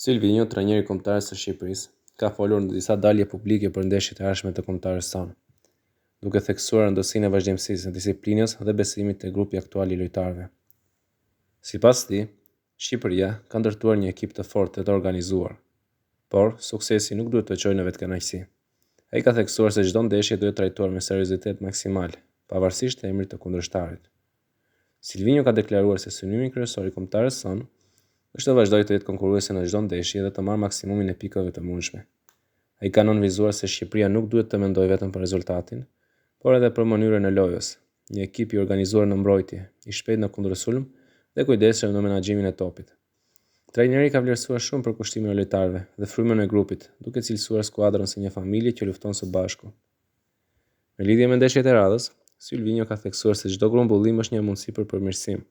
Silvinjo, trajneri kombëtar së Shqipërisë, ka folur në disa dalje publike për ndeshjet e ardhshme të kombëtarës sonë, duke theksuar rëndësinë e vazhdimësisë së disiplinës dhe besimit te grupi aktual i lojtarëve. Sipas tij, Shqipëria ka ndërtuar një ekip të fortë dhe të organizuar, por suksesi nuk duhet të çojë në vetkënaqësi. Ai ka theksuar se çdo ndeshje duhet trajtuar me seriozitet maksimal, pavarësisht të emrit të kundërshtarit. Silvinjo ka deklaruar se synimi kryesor i kombëtarës sonë është të vazhdojë të jetë konkurruese në çdo ndeshje dhe të marrë maksimumin e pikave të mundshme. Ai ka nënvizuar se Shqipëria nuk duhet të mendojë vetëm për rezultatin, por edhe për mënyrën e lojës, një ekip i organizuar në mbrojtje, i shpejtë në kundërsulm dhe kujdesshëm në menaxhimin e topit. Trajneri ka vlerësuar shumë përkushtimin e lojtarëve dhe frymën e grupit, duke cilësuar skuadrën si një familje që lufton së bashku. Në lidhje me ndeshjet e radhës, Silvinjo ka theksuar se çdo grumbullim është një mundësi për përmirësim.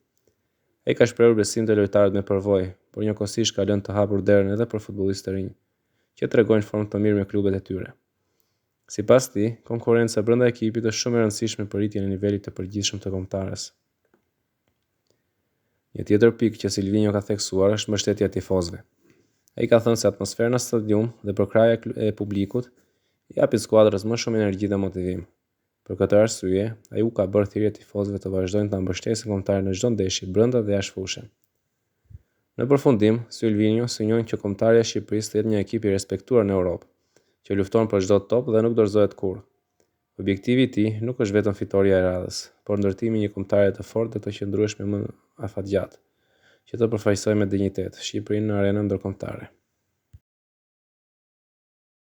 Ai ka shprehur besim te lojtarët me përvojë, por njëkohësisht ka lënë të hapur derën edhe për futbollistë të rinj, që tregojnë formë të mirë me klubet e tyre. Sipas tij, konkurrenca brenda ekipit është shumë e rëndësishme për rritjen e nivelit të përgjithshëm të kombëtarës. Një tjetër pikë që Silvinjo ka theksuar është mbështetja e tifozëve. Ai ka thënë se atmosfera në stadium dhe përkraja e publikut i japin skuadrës më shumë energji dhe motivim. Për këtë arsye, ai u ka bërë thirrje tifozëve të vazhdojnë ta mbështesin kombëtarin në çdo ndeshje brenda dhe jashtë fushën. Në përfundim, Silvinjo synjon që kombëtarja e Shqipërisë të jetë një ekip i respektuar në Europë, që lufton për çdo top dhe nuk dorëzohet kurrë. Objektivi i tij nuk është vetëm fitoria e radhës, por ndërtimi i një kombëtare të fortë dhe të qëndrueshme më afatgjatë, që të përfaqësojë me dinjitet Shqipërinë në arenën ndërkombëtare.